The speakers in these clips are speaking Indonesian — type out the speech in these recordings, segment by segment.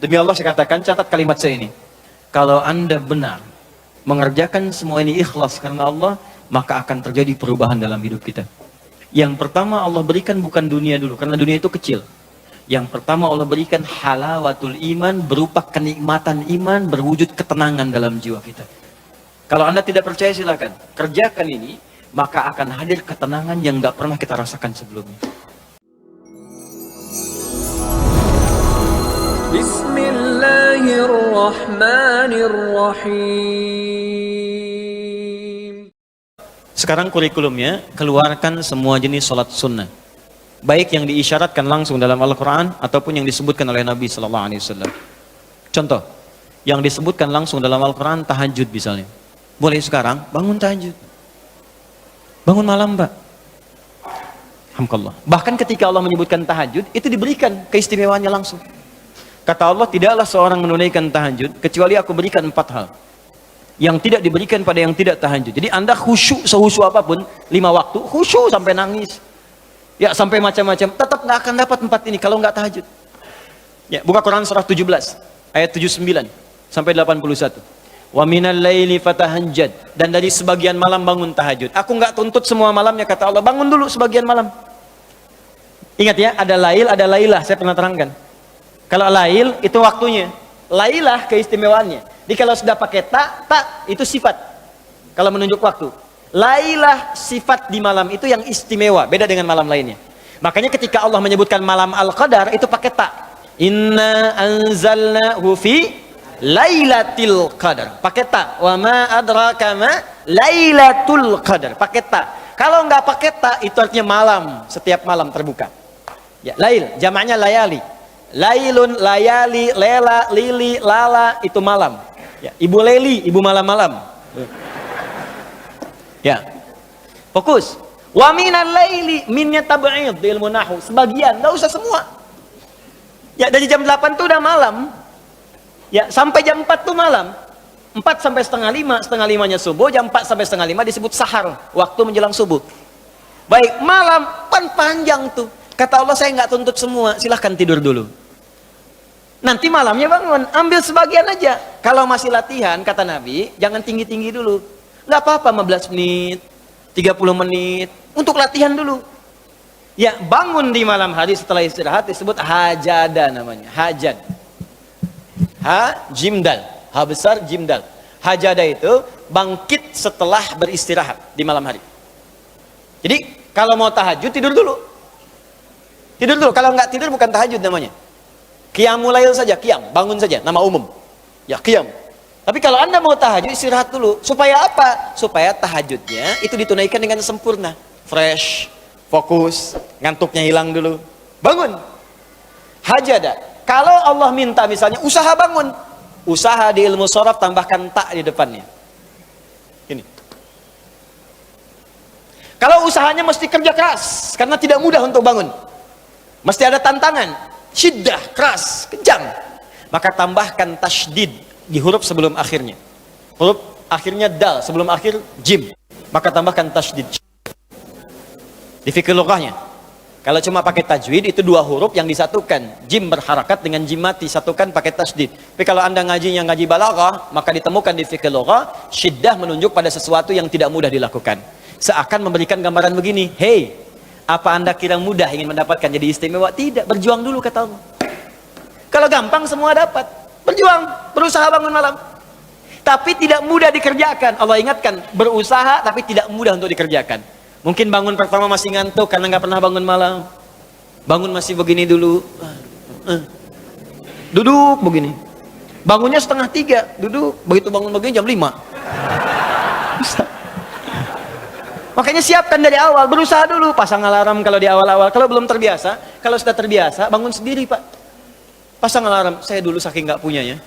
Demi Allah saya katakan, catat kalimat saya ini. Kalau Anda benar mengerjakan semua ini ikhlas karena Allah, maka akan terjadi perubahan dalam hidup kita. Yang pertama Allah berikan bukan dunia dulu, karena dunia itu kecil. Yang pertama Allah berikan halawatul iman, berupa kenikmatan iman, berwujud ketenangan dalam jiwa kita. Kalau Anda tidak percaya silakan, kerjakan ini, maka akan hadir ketenangan yang gak pernah kita rasakan sebelumnya. Bismillahirrahmanirrahim. Sekarang kurikulumnya, keluarkan semua jenis sholat sunnah. Baik yang diisyaratkan langsung dalam Al-Quran, ataupun yang disebutkan oleh Nabi SAW. Contoh, yang disebutkan langsung dalam Al-Quran, tahajud misalnya. Mulai sekarang, bangun tahajud. Bangun malam, Pak. Alhamdulillah. Bahkan ketika Allah menyebutkan tahajud, itu diberikan keistimewaannya langsung. Kata Allah, tidaklah seorang menunaikan tahajud, kecuali aku berikan 4 hal. Yang tidak diberikan pada yang tidak tahajud. Jadi Anda khusyuk, sehusyuk apapun, 5 waktu, khusyuk sampai nangis. Ya, sampai macam-macam, tetap nggak akan dapat 4 ini kalau nggak tahajud. Ya, buka Quran surah 17, ayat 79 sampai 81. Wa minal laili fatahajjad, dan dari sebagian malam bangun tahajud. Aku nggak tuntut semua malamnya, kata Allah, bangun dulu sebagian malam. Ingat ya, ada lail, ada lailah, saya pernah terangkan. Kalau lail itu waktunya, lailah keistimewaannya. Jadi kalau sudah pakai tak itu sifat. Kalau menunjuk waktu. Lailah sifat di malam itu yang istimewa, beda dengan malam lainnya. Makanya ketika Allah menyebutkan malam Al-Qadar itu pakai tak. Inna anzalnahu fi lailatul qadar. Pakai tak. Wa ma adraka ma lailatul qadar. Pakai tak. Kalau nggak pakai tak itu artinya malam, setiap malam terbuka. Ya, lail, jamaknya layali. Lailun, layali, lela, lili, lala itu malam. Ya, ibu Leli, ibu malam-malam. Ya, fokus. Wa minal laili, minnya tab'id di ilmu nahwu, sebagian, enggak usah semua. Ya, dari jam 8 tuh udah malam. Ya, sampai jam 4 tuh malam. 4 sampai setengah 5, setengah 5-nya subuh, jam 4 sampai setengah 5 disebut sahar, waktu menjelang subuh. Baik, malam panjang tuh. Kata Allah, saya nggak tuntut semua, silahkan tidur dulu. Nanti malamnya bangun, ambil sebagian aja. Kalau masih latihan, kata Nabi, jangan tinggi-tinggi dulu. Nggak apa-apa 15 menit, 30 menit, untuk latihan dulu. Ya, bangun di malam hari setelah istirahat disebut hajada namanya, hajad. Ha, jimdal, ha besar, jimdal. Hajada itu bangkit setelah beristirahat di malam hari. Jadi, kalau mau tahajud, tidur dulu. Tidur dulu, kalau nggak tidur bukan tahajud namanya. Qiyamul lail saja, qiyam, bangun saja, nama umum. Ya, qiyam. Tapi kalau Anda mau tahajud, istirahat dulu. Supaya apa? Supaya tahajudnya itu ditunaikan dengan sempurna. Fresh, fokus, ngantuknya hilang dulu. Bangun. Hajada. Kalau Allah minta misalnya, usaha bangun. Usaha di ilmu sharaf tambahkan tak di depannya. Ini. Kalau usahanya mesti kerja keras, karena tidak mudah untuk bangun. Mesti ada tantangan, syiddah, keras, kejam. Maka tambahkan tasydid di huruf sebelum akhirnya. Huruf akhirnya dal, sebelum akhir jim. Maka tambahkan tasydid. Di fikih lughahnya. Kalau cuma pakai tajwid itu 2 huruf yang disatukan. Jim berharakat dengan jim mati, satukan pakai tasydid. Tapi kalau Anda ngaji balaghah, maka ditemukan di fikih lughah, syiddah menunjuk pada sesuatu yang tidak mudah dilakukan. Seakan memberikan gambaran begini, hey, apa Anda kira mudah ingin mendapatkan jadi istimewa? Tidak, berjuang dulu kata Allah. Kalau gampang semua dapat. Berjuang, berusaha bangun malam. Tapi tidak mudah dikerjakan. Allah ingatkan, berusaha tapi tidak mudah untuk dikerjakan. Mungkin bangun pertama masih ngantuk karena nggak pernah bangun malam. Bangun masih begini dulu. Duduk begini. Bangunnya 2:30, duduk. Begitu bangun begini jam 5. Bisa. Makanya siapkan dari awal, berusaha dulu, pasang alarm kalau di awal-awal. Kalau belum terbiasa, kalau sudah terbiasa, bangun sendiri Pak. Pasang alarm. Saya dulu saking nggak punyanya,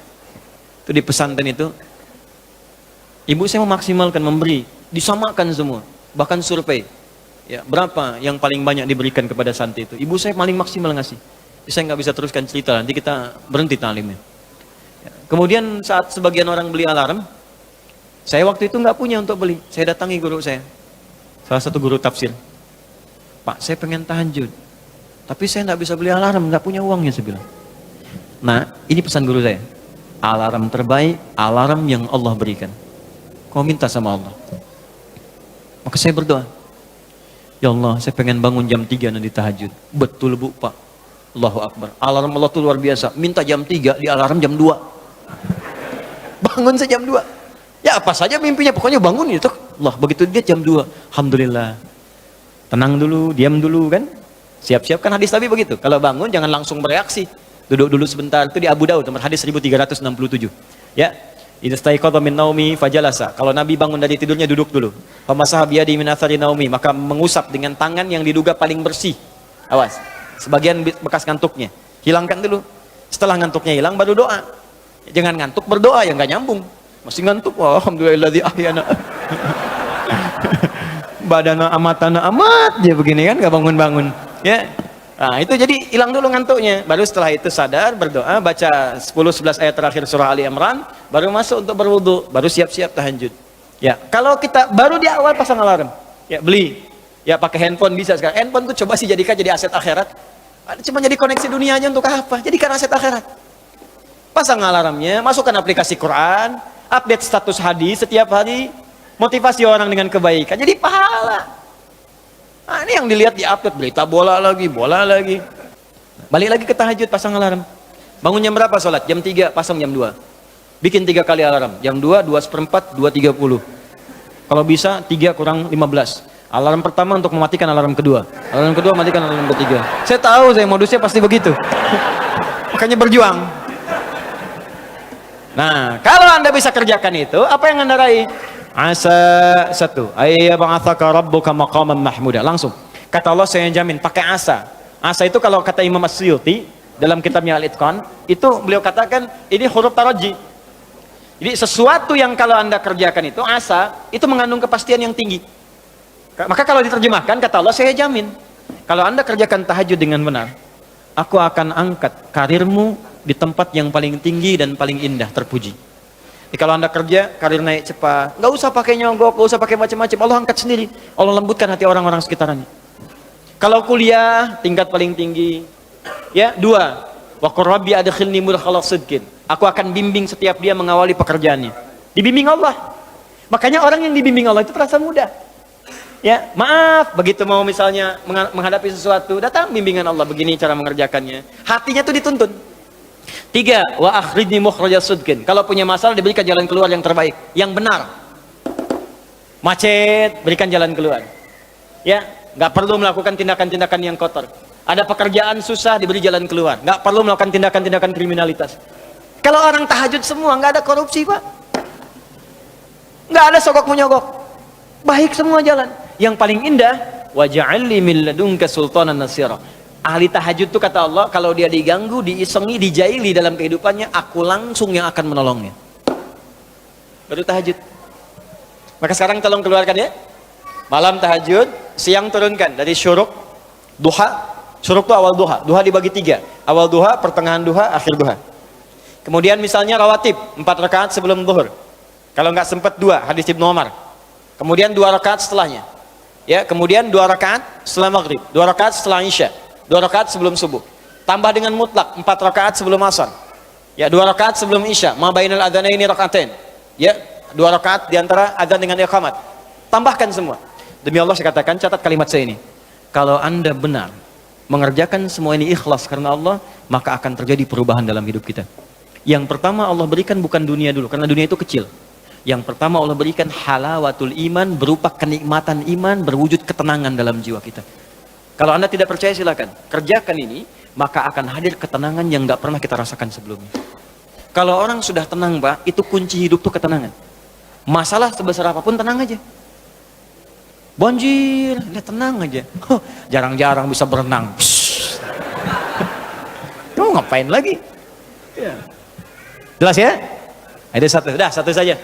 itu di pesantren itu, ibu saya memaksimalkan memberi, disamakan semua, bahkan survei. Ya, berapa yang paling banyak diberikan kepada santri itu? Ibu saya paling maksimal ngasih. Saya nggak bisa teruskan cerita, nanti kita berhenti talimnya. Ya. Kemudian saat sebagian orang beli alarm, saya waktu itu nggak punya untuk beli. Saya datangi guru saya. Salah satu guru tafsir. Pak, saya pengen tahajud. Tapi saya nggak bisa beli alarm, nggak punya uangnya, saya bilang. Nah, ini pesan guru saya. Alarm terbaik, alarm yang Allah berikan. Kau minta sama Allah. Maka saya berdoa. Ya Allah, saya pengen bangun jam 3 nanti tahajud. Betul Bu, Pak. Allahu Akbar. Alarm Allah itu luar biasa. Minta jam 3, di alarm jam 2. Bangun saya jam 2. Ya apa saja mimpinya, pokoknya bangun itu. Allah, begitu dia jam 2. Alhamdulillah. Tenang dulu, diam dulu kan. Siap-siap kan hadis Nabi begitu. Kalau bangun jangan langsung bereaksi. Duduk dulu sebentar. Itu di Abu Daud, nomor hadis 1367. Ya. Idastaiqadha min naumi fajalasa. Kalau Nabi bangun dari tidurnya duduk dulu. Famasaha biyadi min athari naumi, maka mengusap dengan tangan yang diduga paling bersih. Awas. Sebagian bekas ngantuknya. Hilangkan dulu. Setelah ngantuknya hilang baru doa. Jangan ngantuk berdoa ya nggak nyambung. Masih ngantuk. Wah, alhamdulillahilladzi ahyana. Badana amatana amat dia begini kan nggak bangun-bangun. Ya. Nah, itu jadi hilang dulu ngantuknya. Baru setelah itu sadar, berdoa, baca 10-11 ayat terakhir surah Ali Imran, baru masuk untuk berwudu, baru siap-siap tahajud. Ya, kalau kita baru di awal pasang alarm, ya beli. Ya pakai handphone bisa sekarang. Handphone tuh coba sih jadikan jadi aset akhirat. Cuma jadi koneksi dunia aja untuk apa? Jadikan aset akhirat. Pasang alarmnya, masukkan aplikasi Quran, update status hadis setiap hari, motivasi orang dengan kebaikan. Jadi pahala. Nah, ini yang dilihat di update berita bola lagi. Balik lagi ke tahajud, pasang alarm. Bangun jam berapa sholat? Jam 3, pasang jam 2. Bikin 3 kali alarm. Jam 2, 2:04, 2:30. Kalau bisa 3 kurang 15. Alarm pertama untuk mematikan alarm kedua. Alarm kedua matikan alarm ketiga. Saya tahu saya modusnya pasti begitu. Makanya berjuang. Nah, kalau Anda bisa kerjakan itu, apa yang Anda raih? Asa satu, ayyab'atsaka rabbuka maqaman mahmuda. Langsung. Kata Allah saya jamin pakai asa. Asa itu kalau kata Imam As-Suyuti dalam kitabnya Al-Itqan, itu beliau katakan ini huruf taraji. Jadi sesuatu yang kalau Anda kerjakan itu asa, itu mengandung kepastian yang tinggi. Maka kalau diterjemahkan kata Allah saya jamin, kalau Anda kerjakan tahajud dengan benar, aku akan angkat karirmu di tempat yang paling tinggi dan paling indah, terpuji. Jadi kalau Anda kerja, karir naik cepat, nggak usah pakai nyogok, nggak usah pakai macam-macam, Allah angkat sendiri. Allah lembutkan hati orang-orang sekitarnya. Kalau kuliah, tingkat paling tinggi. Ya, 2. Wa qur rabbi adkhilni mudkhala sidqin. Aku akan bimbing setiap dia mengawali pekerjaannya. Dibimbing Allah. Makanya orang yang dibimbing Allah itu terasa mudah. Ya, maaf, begitu mau misalnya menghadapi sesuatu, datang bimbingan Allah, begini cara mengerjakannya. Hatinya tuh dituntun. 3, wa akhrijni mukhrajas sidqin. Kalau punya masalah diberikan jalan keluar yang terbaik, yang benar. Macet, berikan jalan keluar. Ya, nggak perlu melakukan tindakan-tindakan yang kotor. Ada pekerjaan susah, diberi jalan keluar. Nggak perlu melakukan tindakan-tindakan kriminalitas. Kalau orang tahajud semua, nggak ada korupsi, Pak. Nggak ada sogok menyogok. Baik semua jalan. Yang paling indah, waj'alni min ladunka sultanan nasira. Ahli tahajud itu kata Allah, kalau dia diganggu, diisengi, dijaili dalam kehidupannya, aku langsung yang akan menolongnya. Baru tahajud. Maka sekarang tolong keluarkan ya. Malam tahajud, siang turunkan dari syuruk, duha. Syuruk itu awal duha. Duha dibagi 3. Awal duha, pertengahan duha, akhir duha. Kemudian misalnya rawatib, 4 rakaat sebelum zuhur. Kalau nggak sempat 2, hadis Ibnu Umar. Kemudian 2 rakaat setelahnya. Ya, kemudian 2 rakaat setelah maghrib, 2 rakaat setelah isya. 2 rakaat sebelum subuh. Tambah dengan mutlak 4 rakaat sebelum asar. Ya, 2 rakaat sebelum isya. Ma bainal adzanaini rakaatain. Ya, 2 rakaat di antara adzan dengan iqamat. Tambahkan semua. Demi Allah saya katakan, catat kalimat saya ini. Kalau Anda benar mengerjakan semua ini ikhlas karena Allah, maka akan terjadi perubahan dalam hidup kita. Yang pertama Allah berikan bukan dunia dulu, karena dunia itu kecil. Yang pertama Allah berikan halawatul iman, berupa kenikmatan iman, berwujud ketenangan dalam jiwa kita. Kalau Anda tidak percaya silakan, kerjakan ini, maka akan hadir ketenangan yang nggak pernah kita rasakan sebelumnya. Kalau orang sudah tenang, Pak, itu kunci hidup tuh ketenangan. Masalah sebesar apapun tenang aja. Banjir, lihat tenang aja. Jarang-jarang bisa berenang. Kamu ngapain lagi? Ya. Jelas ya? Ada satu, dah satu saja.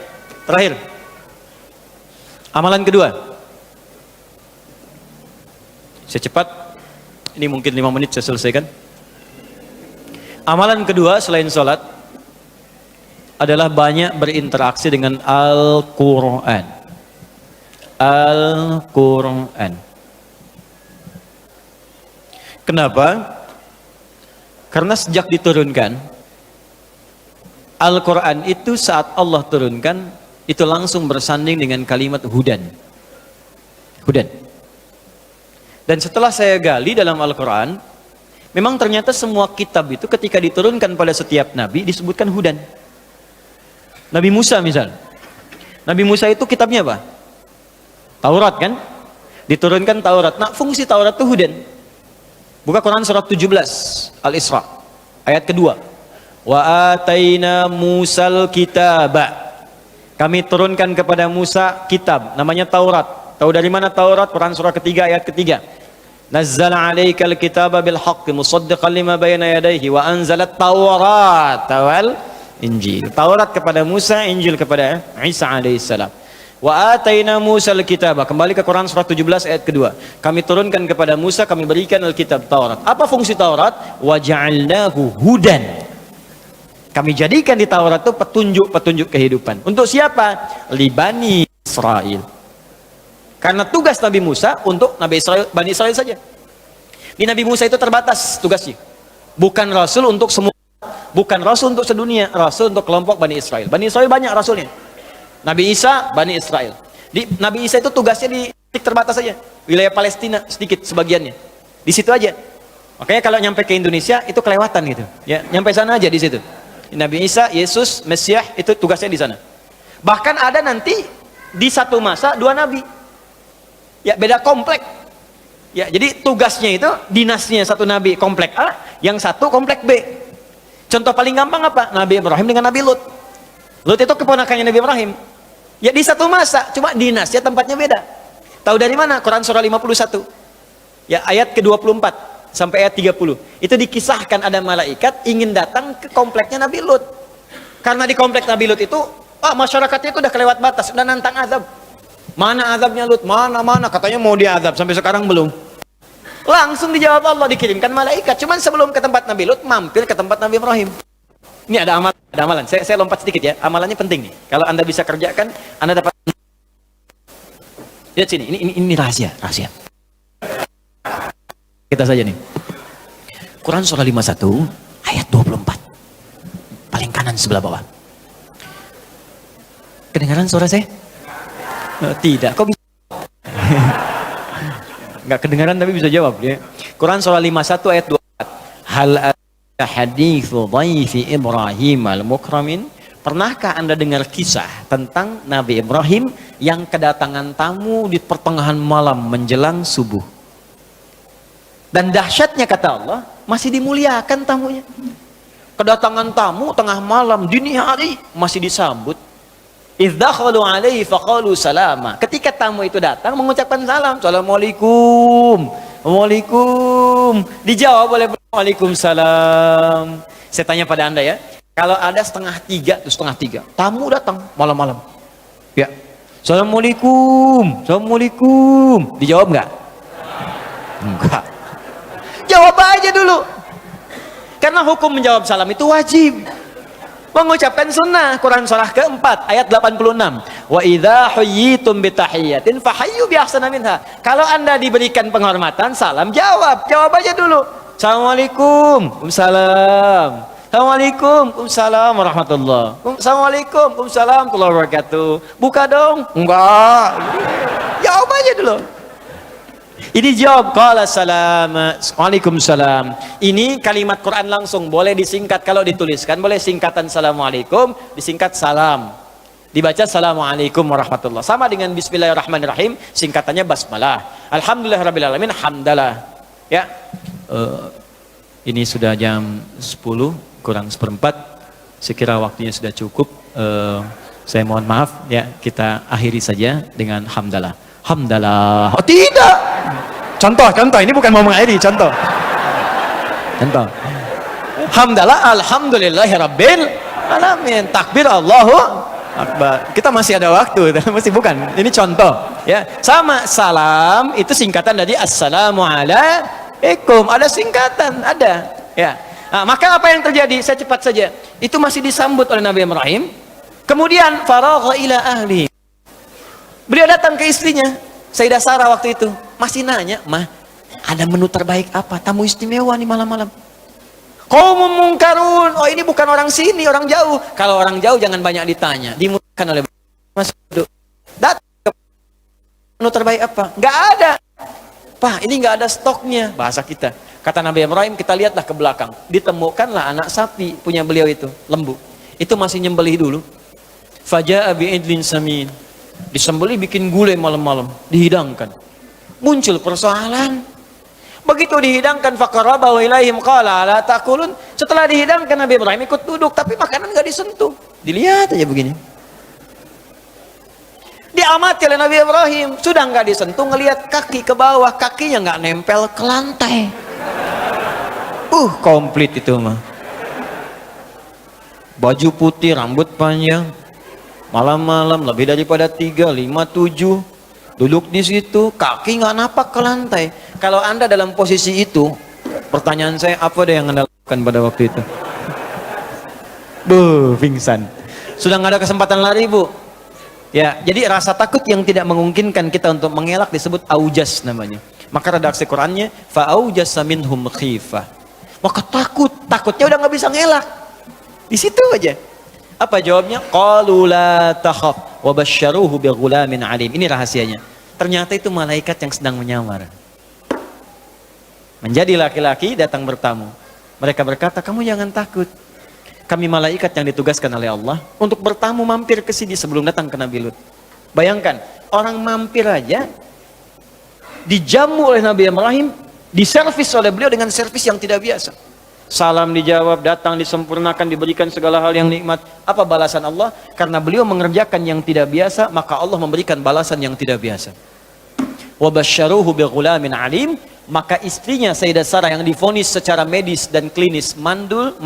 Terakhir. Amalan kedua. Saya cepat, ini mungkin 5 menit saya selesaikan. Amalan kedua selain sholat adalah banyak berinteraksi dengan Al-Quran. Al-Quran. Kenapa? Karena sejak diturunkan Al-Quran itu saat Allah turunkan, itu langsung bersanding dengan kalimat hudan. Hudan. Dan setelah saya gali dalam Al-Quran, memang ternyata semua kitab itu ketika diturunkan pada setiap nabi disebutkan hudan. Nabi Musa misal. Nabi Musa itu kitabnya apa? Taurat kan? Diturunkan Taurat. Nah, fungsi Taurat itu hudan. Buka Quran surat 17 Al-Isra ayat kedua. Wa ataina Musal kitaba. Kami turunkan kepada Musa kitab namanya Taurat. Tahu dari mana Taurat? Quran surah ketiga ayat ketiga. Nazzala 'alaikal kitaba bil haqqi musaddiqan lima bayna yadayhi wa anzalat Taurata wal Injil. Taurat kepada Musa, Injil kepada Isa alaihissalam. Wa ataina Musal kitaba. Kembali ke Quran surah 17 ayat kedua. Kami turunkan kepada Musa, kami berikan Alkitab Taurat. Apa fungsi Taurat? Wa ja'alnahu hudan. Kami jadikan di Taurat itu petunjuk-petunjuk kehidupan. Untuk siapa? Li Bani Israel. Karena tugas Nabi Musa untuk Nabi Israel, Bani Israel saja. Di Nabi Musa itu terbatas tugasnya. Bukan rasul untuk semua, bukan rasul untuk sedunia, rasul untuk kelompok Bani Israel. Bani Israel banyak rasulnya. Nabi Isa, Bani Israel. Nabi Isa itu tugasnya di titik terbatas saja. Wilayah Palestina sedikit sebagiannya. Di situ aja. Makanya kalau nyampe ke Indonesia itu kelewatan gitu. Ya, nyampe sana aja di situ. Nabi Isa, Yesus, Mesias itu tugasnya di sana. Bahkan ada nanti di satu masa dua nabi. Ya, beda komplek. Ya, jadi tugasnya itu dinasnya satu nabi komplek A, yang satu komplek B. Contoh paling gampang apa? Nabi Ibrahim dengan Nabi Lut. Lut itu keponakannya Nabi Ibrahim. Ya di satu masa, cuma dinasnya tempatnya beda. Tahu dari mana? Quran surah 51. Ya, ayat ke-24 sampai ayat 30. Itu dikisahkan ada malaikat ingin datang ke kompleknya Nabi Lut. Karena di komplek Nabi Lut itu, masyarakatnya itu udah kelewat batas, udah nantang azab. Mana azabnya Lut? Mana? Katanya mau diazab, sampai sekarang belum. Langsung dijawab Allah, dikirimkan malaikat. Cuman sebelum ke tempat Nabi Lut, mampir ke tempat Nabi Ibrahim. Ini ada amalan. Saya lompat sedikit ya. Amalannya penting nih. Kalau Anda bisa kerjakan, Anda dapat. Lihat sini, ini rahasia. Kita saja nih. Quran surah 51 ayat 24. Paling kanan sebelah bawah. Kedengaran suara saya? Tidak. Kok bisa? Enggak kedengaran tapi bisa jawab ya. Quran surah 51 ayat 24. Hal haditsu dhaifi Ibrahim al-mukramin. Pernahkah Anda dengar kisah tentang Nabi Ibrahim yang kedatangan tamu di pertengahan malam menjelang subuh? Dan dahsyatnya kata Allah, masih dimuliakan tamunya. Kedatangan tamu tengah malam, dini hari, masih disambut. Idz dakhalu alaihi faqalu salama. Ketika tamu itu datang mengucapkan salam, Assalamualaikum. Waalaikum. Dijawab oleh Waalaikumsalam. Saya tanya pada Anda ya, kalau ada setengah tiga, tamu datang malam-malam. Ya. Assalamualaikum. Dijawab enggak? Enggak. Jawab aja dulu. Karena hukum menjawab salam itu wajib. Mengucapkan sunnah. Quran surah keempat ayat 86. Wa idza huyyitum bitahiyyatin fahayyu bi ahsana minha. Kalau Anda diberikan penghormatan, salam jawab aja dulu. Assalamualaikum. Waalaikumsalam. Assalamualaikum. Waalaikumsalam warahmatullahi. Assalamualaikum. Waalaikumsalam warahmatullahi wabarakatuh. Buka dong. Enggak. Jawab aja dulu. Ini jawab qala salam. Waalaikumsalam. Ini kalimat Quran langsung, boleh disingkat kalau dituliskan, boleh singkatan assalamualaikum, disingkat salam. Dibaca assalamualaikum warahmatullah. Sama dengan bismillahirrahmanirrahim, singkatannya basmalah. Alhamdulillahirabbil alamin, hamdalah. Ya. Ini sudah jam 10 kurang seperempat. Sekira waktunya sudah cukup. Saya mohon maaf ya, kita akhiri saja dengan hamdalah. Hamdalah. Oh tidak. Contoh, ini bukan mau mengakhiri, contoh. Hamdalah, alhamdulillahirabbil alamin. Takbir Allahu Akbar. Kita masih ada waktu, masih bukan. Ini contoh, ya. Sama salam itu singkatan dari assalamualaikum. Ada singkatan, ada. Ya. Nah, maka apa yang terjadi? Saya cepat saja. Itu masih disambut oleh Nabi Ibrahim. Kemudian faragha ila ahli. Beliau datang ke istrinya, Sayyidah Sarah waktu itu, masih nanya, "Mah, ada menu terbaik apa? Tamu istimewa nih malam-malam." Qaumun mungkarun. Oh, ini bukan orang sini, orang jauh. Kalau orang jauh jangan banyak ditanya. Dimudahkan oleh Mas duduk. Datang menu terbaik apa? Nggak ada. Pak, ini nggak ada stoknya. Bahasa kita. Kata Nabi Ibrahim, kita lihatlah ke belakang. Ditemukanlah anak sapi punya beliau itu, lembu. Itu masih nyembelih dulu. Faja'a bi'idlin samin. Disembelih bikin gulai malam-malam, dihidangkan. Muncul persoalan. Begitu dihidangkan faqarabahu ilaihim qala la ta'kulun. Setelah dihidangkan Nabi Ibrahim ikut duduk, tapi makanan nggak disentuh. Dilihat aja begini. Diamati oleh Nabi Ibrahim, sudah nggak disentuh, ngelihat kaki ke bawah, kakinya nggak nempel ke lantai. Komplit itu mah. Baju putih, rambut panjang, malam-malam lebih daripada 3, 5, 7, duduk di situ, kaki nggak napak ke lantai. Kalau Anda dalam posisi itu, pertanyaan saya, apa deh yang Anda lakukan pada waktu itu? Pingsan. Sudah nggak ada kesempatan lari, Bu. Ya, jadi rasa takut yang tidak memungkinkan kita untuk mengelak disebut aujas namanya. Maka redaksi Qur'annya fa'aujasa minhum khifah. Maka takutnya udah nggak bisa ngelak. Di situ aja. Apa jawabnya? Qalu la takhaf wa basyaruhu bighulamin alim. Ini rahasianya. Ternyata itu malaikat yang sedang menyamar. Menjadi laki-laki datang bertamu. Mereka berkata, kamu jangan takut. Kami malaikat yang ditugaskan oleh Allah untuk bertamu mampir ke sini sebelum datang ke Nabi Lut. Bayangkan, orang mampir aja dijamu oleh Nabi Ibrahim, diservis oleh beliau dengan servis yang tidak biasa. Salam dijawab, datang disempurnakan, diberikan segala hal yang nikmat. Apa balasan Allah? Karena beliau mengerjakan yang tidak biasa, maka Allah memberikan balasan yang tidak biasa. Wa basyaruhu bighulamin alim. Maka istrinya Sayyidah Sarah yang divonis secara medis dan klinis mandul,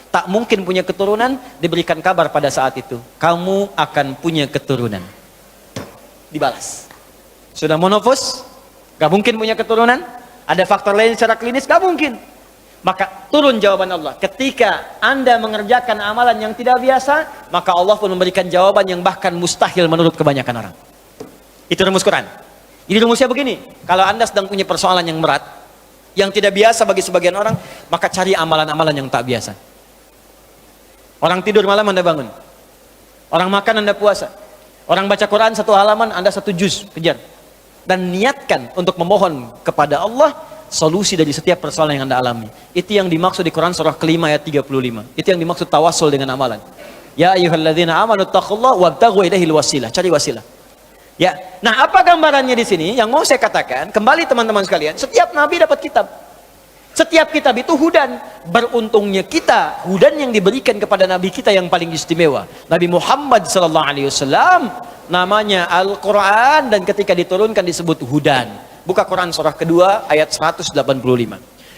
tak mungkin punya keturunan, diberikan kabar pada saat itu, kamu akan punya keturunan. Dibalas. Sudah monofos, gak mungkin punya keturunan. Ada faktor lain secara klinis, gak mungkin. Maka turun jawaban Allah. Ketika Anda mengerjakan amalan yang tidak biasa, maka Allah pun memberikan jawaban yang bahkan mustahil menurut kebanyakan orang. Itu rumus Quran. Jadi rumusnya begini, kalau Anda sedang punya persoalan yang berat, yang tidak biasa bagi sebagian orang, maka cari amalan-amalan yang tak biasa. Orang tidur malam Anda bangun. Orang makan Anda puasa. Orang baca Quran 1 halaman Anda 1 juz, kejar. Dan niatkan untuk memohon kepada Allah solusi dari setiap persoalan yang Anda alami. Itu yang dimaksud di Quran surah kelima ayat 35. Itu yang dimaksud tawassul dengan amalan. Ya ayyuhalladzina amanu taqullaha wabtaghu ilaihil wasilah. Cari wasilah. Ya. Nah, apa gambarannya di sini? Yang mau saya katakan, kembali teman-teman sekalian, setiap nabi dapat kitab. Setiap kitab itu hudan. Beruntungnya kita, hudan yang diberikan kepada Nabi kita yang paling istimewa. Nabi Muhammad SAW, namanya Al-Quran, dan ketika diturunkan disebut hudan. Buka Quran surah kedua ayat 185.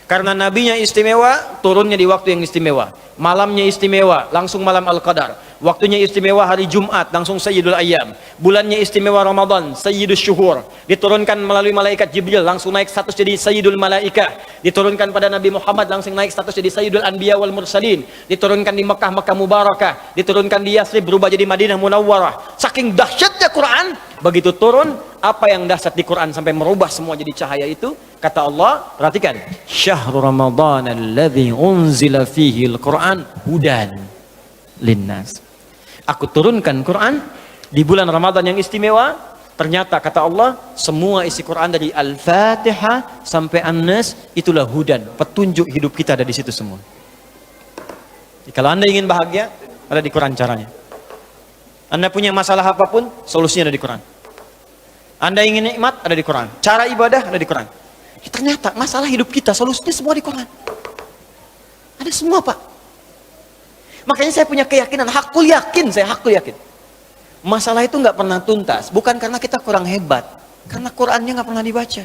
Karena nabinya istimewa, turunnya di waktu yang istimewa. Malamnya istimewa, langsung malam Al-Qadar. Waktunya istimewa hari Jumat, langsung Sayyidul Ayyam. Bulannya istimewa Ramadan, Sayyidul Syuhur. Diturunkan melalui malaikat Jibril, langsung naik status jadi Sayyidul Malaikah. Diturunkan pada Nabi Muhammad, langsung naik status jadi Sayyidul Anbiya wal Mursalin. Diturunkan di Mekah, Mekah Mubarakah. Diturunkan di Yathrib, berubah jadi Madinah Munawwarah. Saking dahsyatnya Quran, begitu turun, apa yang dahsyat di Quran sampai merubah semua jadi cahaya itu? Kata Allah, perhatikan, Syahrul Ramadan alladzi unzila fihi al-Quran hudan linnas. Aku turunkan Quran di bulan Ramadan yang istimewa. Ternyata kata Allah, semua isi Quran dari Al-Fatihah sampai An-Nas itulah hudan, petunjuk hidup kita ada di situ semua. Jadi, kalau Anda ingin bahagia, ada di Quran caranya. Anda punya masalah apapun, solusinya ada di Quran. Anda ingin nikmat, ada di Quran. Cara ibadah, ada di Quran. Ya, ternyata masalah hidup kita, solusinya semua di Quran. Ada semua, Pak. Makanya saya punya keyakinan, hakul yakin. Masalah itu nggak pernah tuntas. Bukan karena kita kurang hebat. Karena Qurannya nggak pernah dibaca.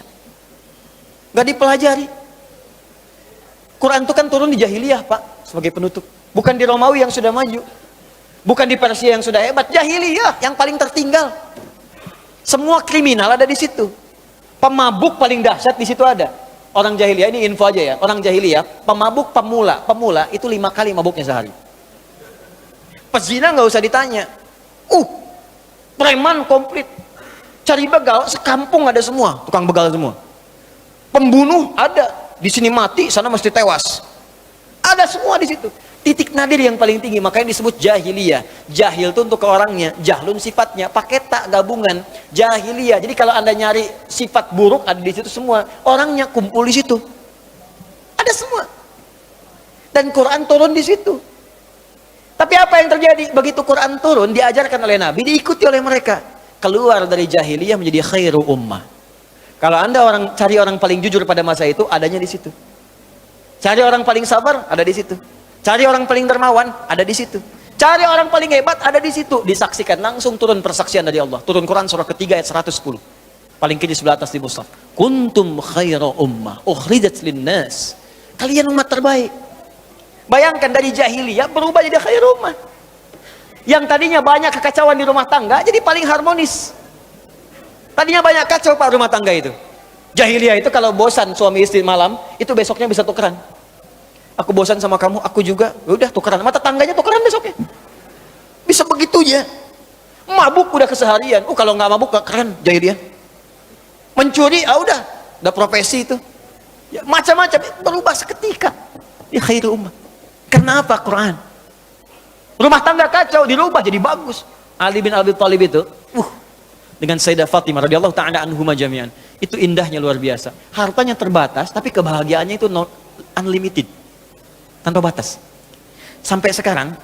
Nggak dipelajari. Quran itu kan turun di jahiliyah, Pak. Sebagai penutup. Bukan di Romawi yang sudah maju. Bukan di Persia yang sudah hebat. Jahiliyah yang paling tertinggal. Semua kriminal ada di situ. Pemabuk paling dahsyat di situ ada. Orang jahiliyah, ini info aja ya. Orang jahiliyah, pemabuk pemula itu 5 kali mabuknya sehari. Pezina nggak usah ditanya. Preman komplit. Cari begal, sekampung ada semua. Tukang begal semua. Pembunuh ada. Di sini mati, sana mesti tewas. Ada semua di situ. Titik nadir yang paling tinggi, makanya disebut jahiliyah. Jahil itu untuk ke orangnya, jahlun sifatnya, pakai tak gabungan. Jahiliyah. Jadi kalau Anda nyari sifat buruk ada di situ semua. Orangnya kumpul di situ. Ada semua. Dan Quran turun di situ. Tapi apa yang terjadi? Begitu Quran turun, diajarkan oleh Nabi, diikuti oleh mereka. Keluar dari jahiliyah menjadi khairu ummah. Kalau Anda cari orang paling jujur pada masa itu, adanya di situ. Cari orang paling sabar, ada di situ. Cari orang paling dermawan, ada di situ. Cari orang paling hebat, ada di situ. Disaksikan langsung turun persaksian dari Allah. Turun Quran surah ketiga ayat 110. Paling kiri sebelah atas di mushaf. Kuntum khairu ummah ukhrijat linnas. Kalian umat terbaik. Bayangkan dari jahiliyah berubah jadi khairu ummah. Yang tadinya banyak kekacauan di rumah tangga jadi paling harmonis. Tadinya banyak kacau pak rumah tangga itu. Jahiliyah itu kalau bosan suami istri malam, itu besoknya bisa tukeran. Aku bosan sama kamu, aku juga. Udah tukeran. Sama tetangganya tukeran besoknya. Bisa begitunya. Mabuk udah keseharian. Kalau nggak mabuk nggak keren jahiliyah. Mencuri, udah profesi itu. Ya, macam-macam berubah seketika. Ya khairu ummah. Kenapa Quran? Rumah tangga kacau dirubah jadi bagus. Ali bin Abi Thalib itu, dengan Sayyidah Fatimah radhiyallahu taala anhuma jami'an. Itu indahnya luar biasa. Hartanya terbatas, tapi kebahagiaannya itu unlimited. Tanpa batas. Sampai sekarang,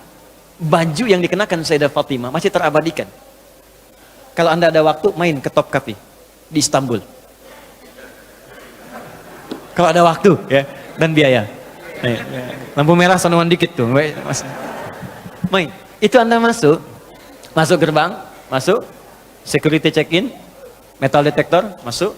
baju yang dikenakan Sayyidah Fatimah masih terabadikan. Kalau Anda ada waktu, main ke Top Cafe di Istanbul. Kalau ada waktu, ya, dan biaya. Lampu merah sanuan dikit tuh. Main. Itu Anda masuk gerbang, masuk, security check-in, metal detector, masuk,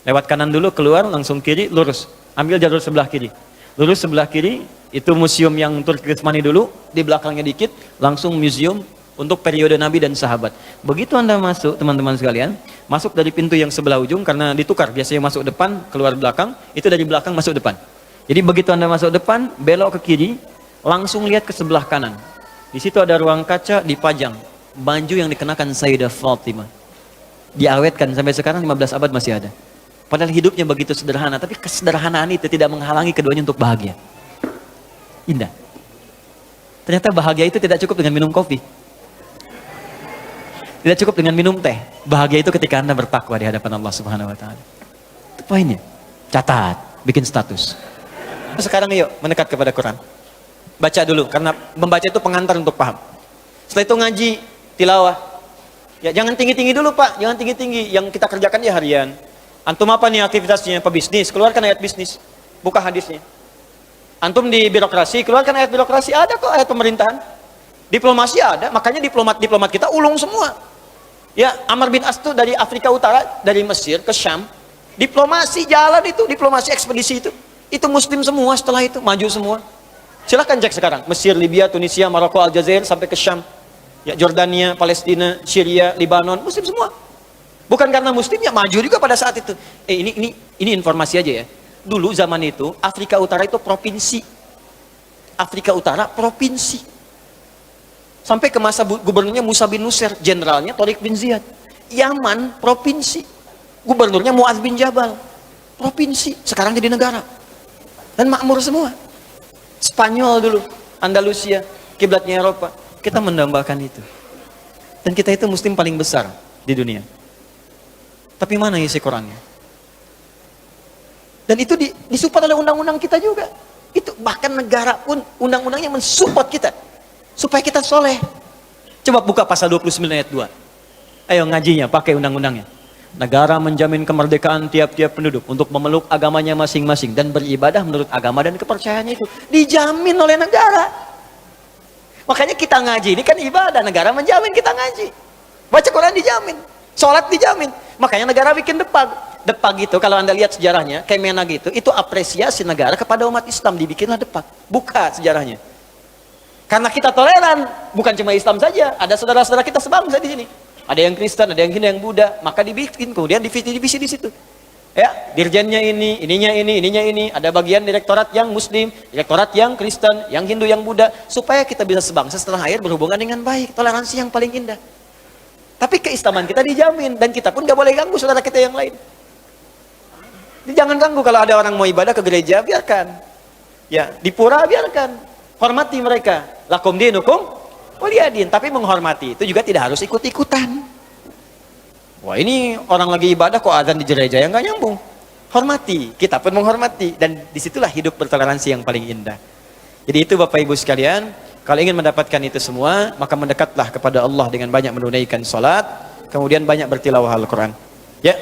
lewat kanan dulu, keluar, langsung kiri, lurus. Ambil jalur sebelah kiri. Lurus sebelah kiri, itu museum yang Turki Utsmani dulu, di belakangnya dikit, langsung museum untuk periode Nabi dan sahabat. Begitu Anda masuk, teman-teman sekalian, masuk dari pintu yang sebelah ujung, karena ditukar, biasanya masuk depan, keluar belakang, itu dari belakang masuk depan. Jadi begitu Anda masuk depan, belok ke kiri, langsung lihat ke sebelah kanan. Di situ ada ruang kaca, dipajang baju yang dikenakan Sayyidah Fatimah. Diawetkan sampai sekarang 15 abad masih ada. Padahal hidupnya begitu sederhana, tapi kesederhanaan itu tidak menghalangi keduanya untuk bahagia. Indah. Ternyata bahagia itu tidak cukup dengan minum kopi. Tidak cukup dengan minum teh. Bahagia itu ketika Anda bertakwa di hadapan Allah Subhanahu wa taala. Itu poinnya. Catat, bikin status. Sekarang yuk mendekat kepada Quran. Baca dulu, karena membaca itu pengantar untuk paham. Setelah itu ngaji, tilawah. Ya jangan tinggi-tinggi dulu pak, jangan tinggi-tinggi. Yang kita kerjakan ya harian. Antum apa nih aktivitasnya? Pebisnis, keluarkan ayat bisnis. Buka hadisnya. Antum di birokrasi, keluarkan ayat birokrasi. Ada kok ayat pemerintahan. Diplomasi ada, makanya diplomat kita ulung semua. Ya, Amr bin As itu dari Afrika Utara, dari Mesir ke Syam. Diplomasi jalan itu, diplomasi ekspedisi itu. Itu muslim semua setelah itu, maju semua. Silahkan cek sekarang, Mesir, Libya, Tunisia, Maroko, Aljazair, sampai ke Syam. Ya, Jordania, Palestina, Syria, Libanon, muslim semua. Bukan karena muslim ya maju juga pada saat itu. Ini informasi aja ya. Dulu zaman itu Afrika Utara itu provinsi. Afrika Utara provinsi. Sampai ke masa gubernurnya Musa bin Nusayr, jenderalnya Tariq bin Ziyad. Yaman provinsi. Gubernurnya Mu'adz bin Jabal. Provinsi, sekarang jadi negara. Dan makmur semua. Spanyol dulu, Andalusia, kiblatnya Eropa. Kita mendambakan itu. Dan kita itu muslim paling besar di dunia. Tapi mana isi Qurannya? Dan itu disupport oleh undang-undang kita juga. Itu bahkan negara pun undang-undangnya mensupport kita supaya kita soleh. Coba buka pasal 29 ayat 2. Ayo ngajinya pakai undang-undangnya. Negara menjamin kemerdekaan tiap-tiap penduduk untuk memeluk agamanya masing-masing dan beribadah menurut agama dan kepercayaannya itu. Dijamin oleh negara. Makanya kita ngaji ini kan ibadah, negara menjamin kita ngaji. Baca Quran dijamin, sholat dijamin. Makanya negara bikin depag. Depag itu kalau Anda lihat sejarahnya, Kemenag itu apresiasi negara kepada umat Islam, dibikinlah depag. Buka sejarahnya. Karena kita toleran, bukan cuma Islam saja, ada saudara-saudara kita sebangsa di sini. Ada yang Kristen, ada yang Hindu, yang Buddha, maka dibikin kemudian divisi di situ. Ya, dirjennya ini, ininya ini, ada bagian direktorat yang Muslim, direktorat yang Kristen, yang Hindu, yang Buddha, supaya kita bisa sebangsa setelah akhir berhubungan dengan baik, toleransi yang paling indah. Tapi keislaman kita dijamin, dan kita pun gak boleh ganggu saudara kita yang lain. Jadi jangan ganggu kalau ada orang mau ibadah ke gereja, biarkan. Ya, di pura biarkan. Hormati mereka. Lakum dinukum waliyadin. Tapi menghormati itu juga tidak harus ikut-ikutan. Wah, ini orang lagi ibadah kok azan di gereja, yang nggak nyambung. Hormati, kita pun menghormati, dan disitulah hidup bertoleransi yang paling indah. Jadi itu Bapak Ibu sekalian, kalau ingin mendapatkan itu semua, maka mendekatlah kepada Allah dengan banyak menunaikan salat, kemudian banyak bertilawah Al-Quran. Ya.